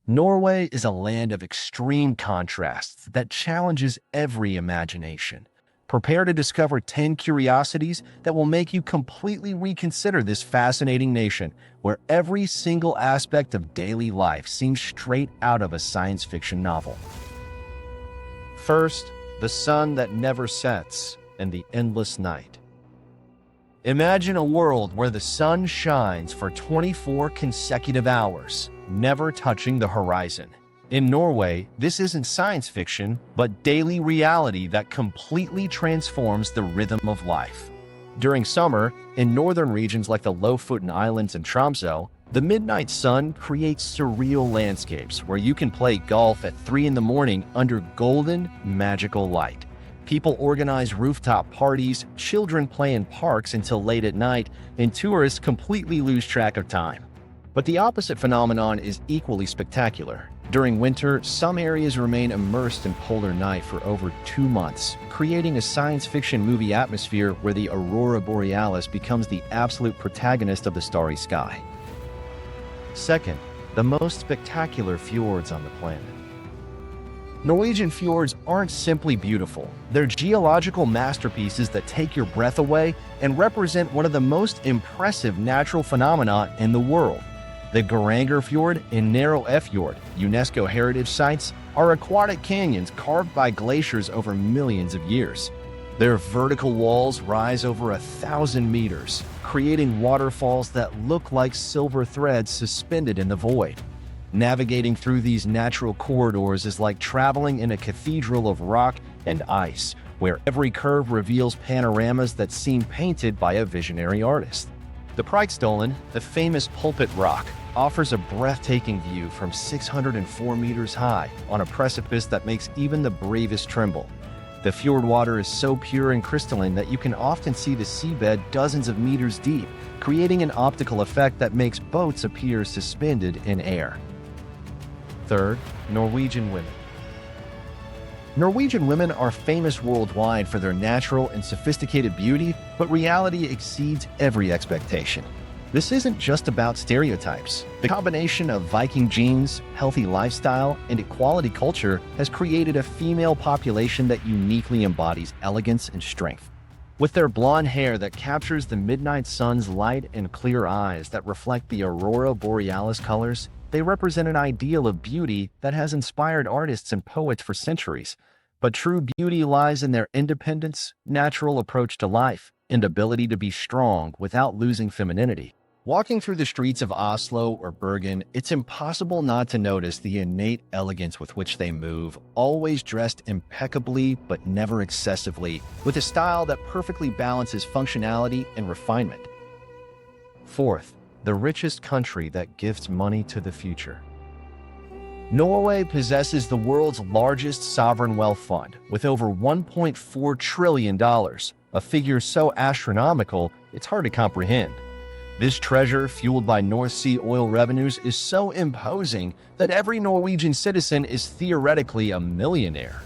Norway is a land of extreme contrasts that challenges every imagination. Prepare to discover 10 curiosities that will make you completely reconsider this fascinating nation, where every single aspect of daily life seems straight out of a science fiction novel. First, the sun that never sets and the endless night. Imagine a world where the sun shines for 24 consecutive hours, never touching the horizon. In Norway, this isn't science fiction, but daily reality that completely transforms the rhythm of life. During summer, in northern regions like the Lofoten Islands and Tromsø, the midnight sun creates surreal landscapes where you can play golf at 3 in the morning under golden, magical light. People organize rooftop parties, children play in parks until late at night, and tourists completely lose track of time. But the opposite phenomenon is equally spectacular. During winter, some areas remain immersed in polar night for over 2 months, creating a science fiction movie atmosphere where the aurora borealis becomes the absolute protagonist of the starry sky. Second, the most spectacular fjords on the planet. Norwegian fjords aren't simply beautiful. They're geological masterpieces that take your breath away and represent one of the most impressive natural phenomena in the world. The Geiranger Fjord and Narrow Fjord, UNESCO heritage sites, are aquatic canyons carved by glaciers over millions of years. Their vertical walls rise over 1,000 meters, creating waterfalls that look like silver threads suspended in the void. Navigating through these natural corridors is like traveling in a cathedral of rock and ice, where every curve reveals panoramas that seem painted by a visionary artist. The Preikestolen, the famous pulpit rock, offers a breathtaking view from 604 meters high on a precipice that makes even the bravest tremble. The fjord water is so pure and crystalline that you can often see the seabed dozens of meters deep, creating an optical effect that makes boats appear suspended in air. Third, Norwegian women. Norwegian women are famous worldwide for their natural and sophisticated beauty, but reality exceeds every expectation. This isn't just about stereotypes. The combination of Viking genes, healthy lifestyle, and equality culture has created a female population that uniquely embodies elegance and strength. With their blonde hair that captures the midnight sun's light and clear eyes that reflect the aurora borealis colors, they represent an ideal of beauty that has inspired artists and poets for centuries. But true beauty lies in their independence, natural approach to life, and ability to be strong without losing femininity. Walking through the streets of Oslo or Bergen, it's impossible not to notice the innate elegance with which they move, always dressed impeccably but never excessively, with a style that perfectly balances functionality and refinement. Fourth, the richest country that gives money to the future. Norway possesses the world's largest sovereign wealth fund, with over $1.4 trillion, a figure so astronomical it's hard to comprehend. This treasure, fueled by North Sea oil revenues, is so imposing that every Norwegian citizen is theoretically a millionaire.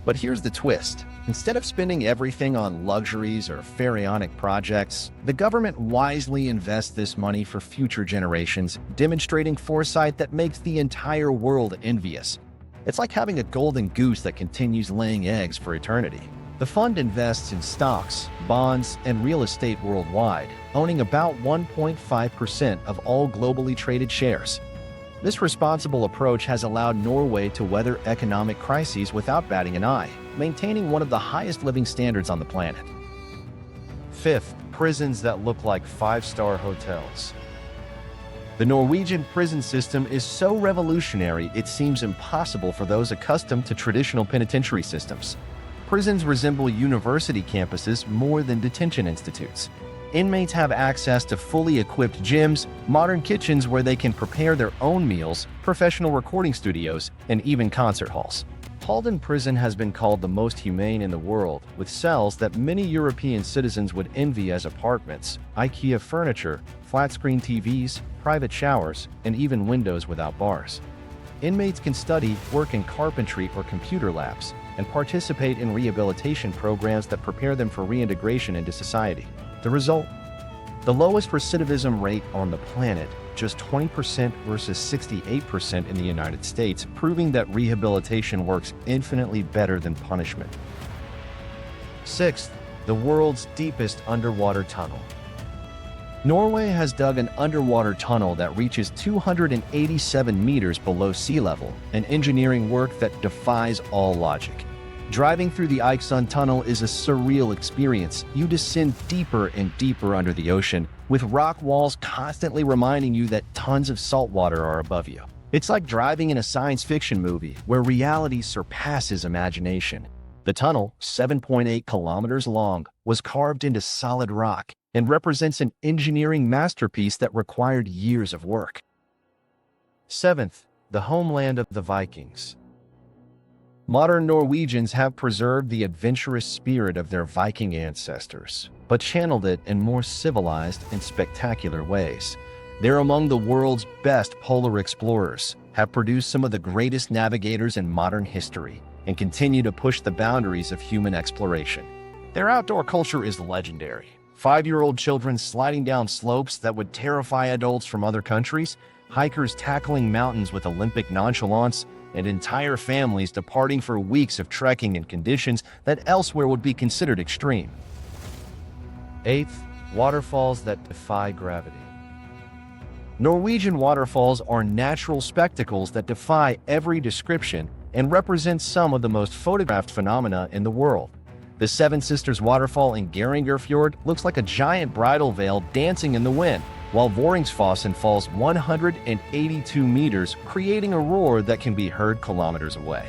But here's the twist. Instead of spending everything on luxuries or pharaonic projects, the government wisely invests this money for future generations, demonstrating foresight that makes the entire world envious. It's like having a golden goose that continues laying eggs for eternity. The fund invests in stocks, bonds, and real estate worldwide, owning about 1.5% of all globally traded shares. This responsible approach has allowed Norway to weather economic crises without batting an eye, maintaining one of the highest living standards on the planet. Fifth, prisons that look like five-star hotels. The Norwegian prison system is so revolutionary it seems impossible for those accustomed to traditional penitentiary systems. Prisons resemble university campuses more than detention institutes. Inmates have access to fully equipped gyms, modern kitchens where they can prepare their own meals, professional recording studios, and even concert halls. Halden Prison has been called the most humane in the world, with cells that many European citizens would envy as apartments, IKEA furniture, flat-screen TVs, private showers, and even windows without bars. Inmates can study, work in carpentry or computer labs, and participate in rehabilitation programs that prepare them for reintegration into society. The result? The lowest recidivism rate on the planet, just 20% versus 68% in the United States, proving that rehabilitation works infinitely better than punishment. Sixth, the world's deepest underwater tunnel. Norway has dug an underwater tunnel that reaches 287 meters below sea level, an engineering work that defies all logic. Driving through the Eiksund Tunnel is a surreal experience. You descend deeper and deeper under the ocean, with rock walls constantly reminding you that tons of salt water are above you. It's like driving in a science fiction movie where reality surpasses imagination. The tunnel, 7.8 kilometers long, was carved into solid rock and represents an engineering masterpiece that required years of work. Seventh, the homeland of the Vikings. Modern Norwegians have preserved the adventurous spirit of their Viking ancestors, but channeled it in more civilized and spectacular ways. They're among the world's best polar explorers, have produced some of the greatest navigators in modern history, and continue to push the boundaries of human exploration. Their outdoor culture is legendary. 5-year-old children sliding down slopes that would terrify adults from other countries, hikers tackling mountains with Olympic nonchalance, and entire families departing for weeks of trekking in conditions that elsewhere would be considered extreme. Eighth, waterfalls that defy gravity. Norwegian waterfalls are natural spectacles that defy every description and represent some of the most photographed phenomena in the world. The Seven Sisters waterfall in Geirangerfjord looks like a giant bridal veil dancing in the wind, while Voringsfossen falls 182 meters, creating a roar that can be heard kilometers away.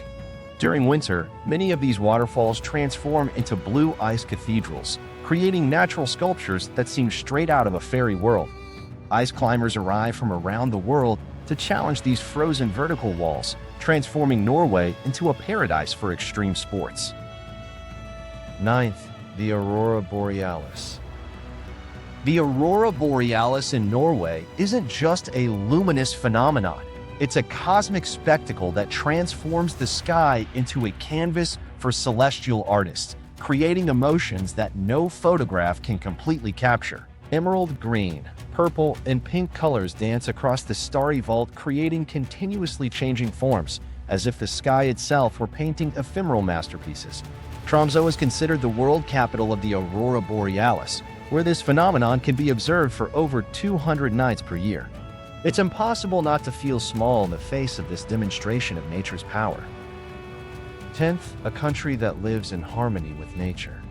During winter, many of these waterfalls transform into blue ice cathedrals, creating natural sculptures that seem straight out of a fairy world. Ice climbers arrive from around the world to challenge these frozen vertical walls, transforming Norway into a paradise for extreme sports. Ninth, the Aurora Borealis. The Aurora Borealis in Norway isn't just a luminous phenomenon. It's a cosmic spectacle that transforms the sky into a canvas for celestial artists, creating emotions that no photograph can completely capture. Emerald green, purple, and pink colors dance across the starry vault, creating continuously changing forms, as if the sky itself were painting ephemeral masterpieces. Tromsø is considered the world capital of the Aurora Borealis, where this phenomenon can be observed for over 200 nights per year. It's impossible not to feel small in the face of this demonstration of nature's power. 10th, a country that lives in harmony with nature.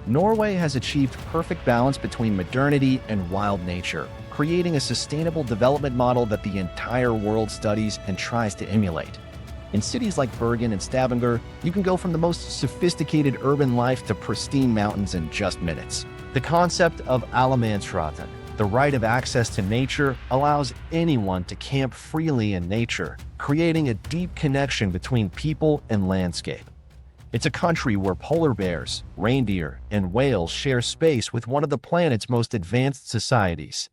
Norway has achieved perfect balance between modernity and wild nature, creating a sustainable development model that the entire world studies and tries to emulate. In cities like Bergen and Stavanger, you can go from the most sophisticated urban life to pristine mountains in just minutes. The concept of allemannsretten, the right of access to nature, allows anyone to camp freely in nature, creating a deep connection between people and landscape. It's a country where polar bears, reindeer, and whales share space with one of the planet's most advanced societies.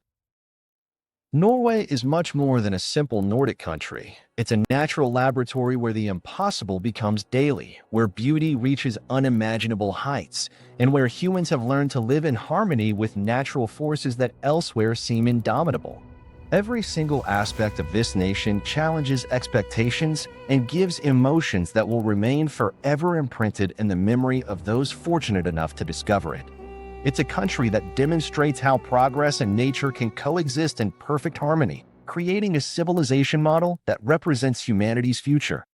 Norway is much more than a simple Nordic country. It's a natural laboratory where the impossible becomes daily, where beauty reaches unimaginable heights, and where humans have learned to live in harmony with natural forces that elsewhere seem indomitable. Every single aspect of this nation challenges expectations and gives emotions that will remain forever imprinted in the memory of those fortunate enough to discover it. It's a country that demonstrates how progress and nature can coexist in perfect harmony, creating a civilization model that represents humanity's future.